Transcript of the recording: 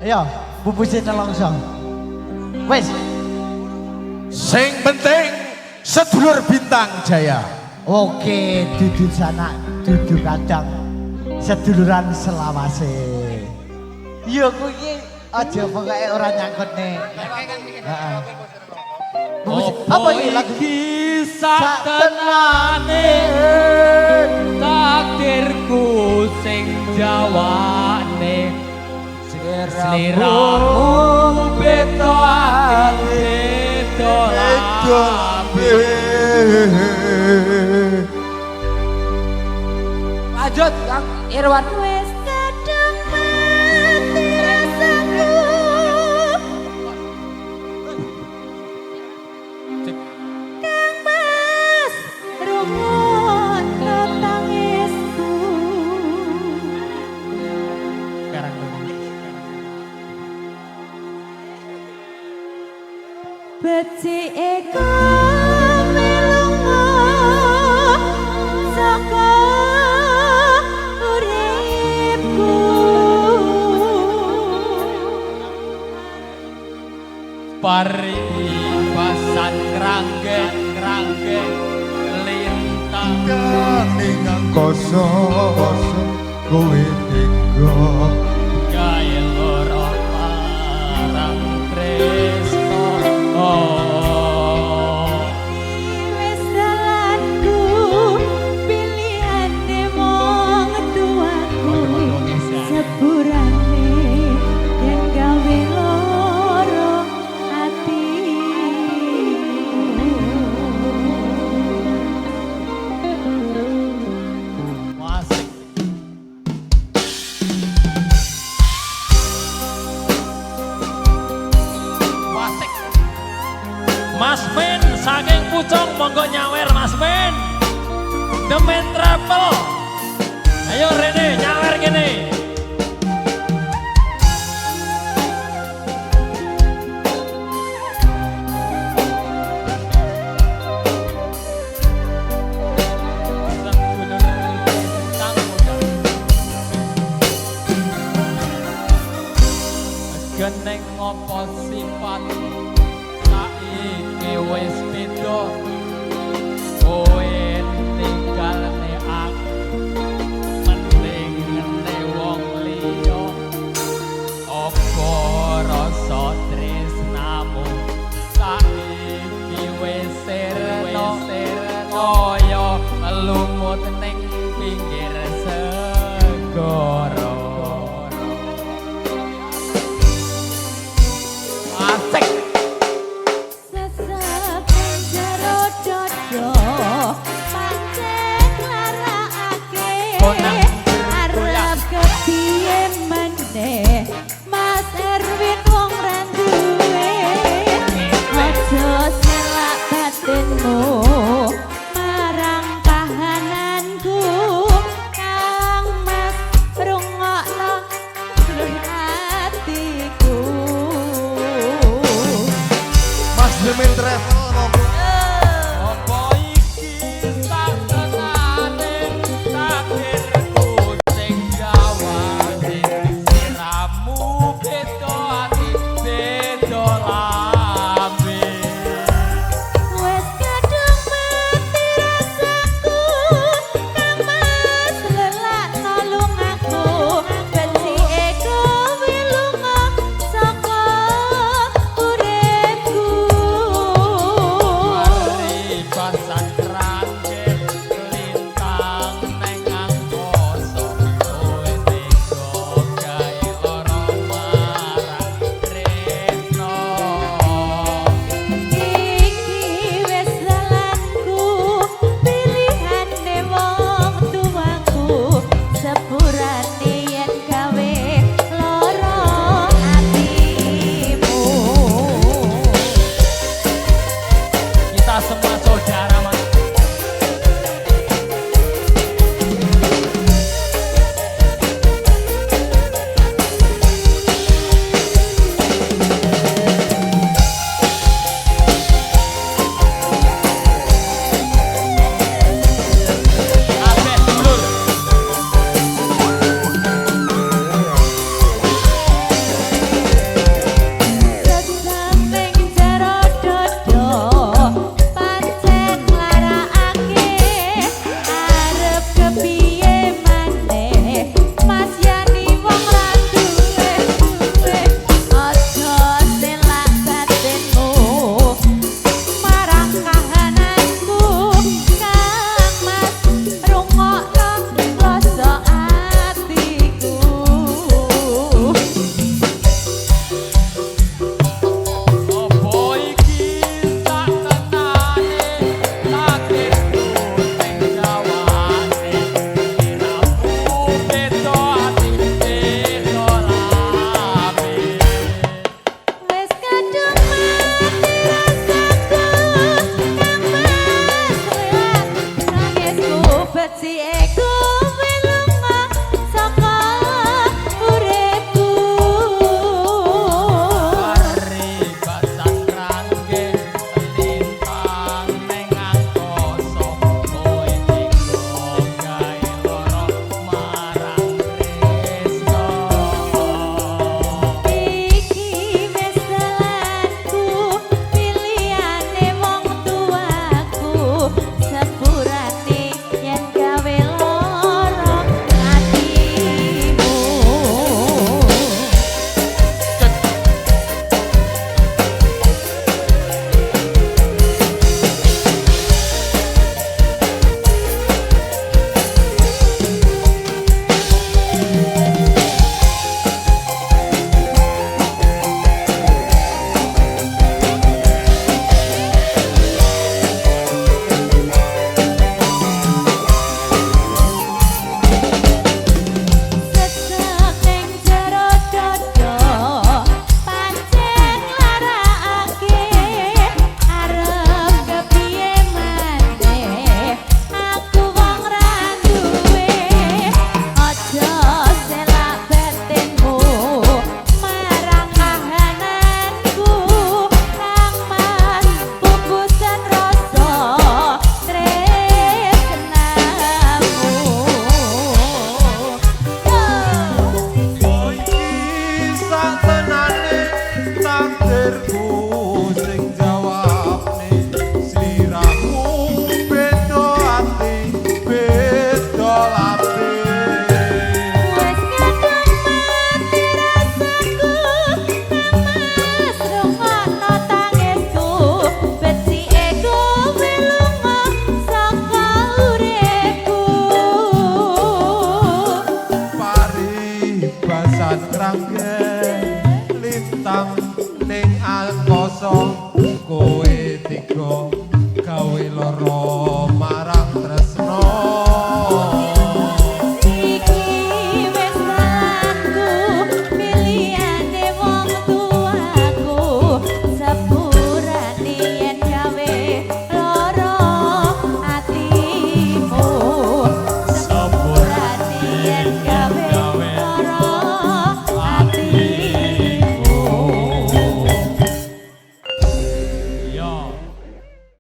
Ayo, bubuse nelongso. Wes. Sing penting sedulur Bintang Jaya. Oke, dudu sanak, dudu kadang seduluran selawase. Iya kuwi aja pokoke ora nyangkut nih. Heeh. Apa iki lagu sak tenane takdirku sing jawane sliramu beda lambe. Lanjut Kang Irwan. Wes kadung mati rasaku Kang Mas rungokno tangisku becike kowe lunga saka uripku paribasan kranggen lintang Kaningan kosong kowe tega gawe lara marang tresno. wis dalanku pilihane mong tuaku sepurane yen gawe loro ati Masik. Wasik. Mas Men saking Pucung monggo nyawer Mas Men. The Men Travel. Ayo Rene nyawer kene. Geneng ngopo sifat saiki wis beda kowe tinggalne aku mending ngene wong liya apa rasa tresnamu saiki wis sirna kaya lumut ning pinggir segara. Asik. sesep jero dodo pancen larakake arep kepiye meneh Mas Erwin wong randuwe aja selak batinmu marang kahananku Kang Mas rungokno hatiku Mas Lemen Travel monggo. Apa iki sak tenane takdirku becike kowe lunga saka uripku. Paribasan rangge lintang ning angkasa kowe tega gawe lara marang tresno. Iki wis dalanku pilihane wong tuaku sepurane yen gawe lara atimu. Sesek ning jero dodo pancen larakake arep kepiye maneh aku wong ra duwe aja selak batinmu marang kahananku kang mas pupusan rasa tresnamu. Oh iki satenane takdirku sing jawabne sliramu beda ati beda lapi. Wes kadung mati rasaku mas rungokno tangisku becike kowe lunga saka uripku. Paribasan rangge lintang ning angkasa kowe tega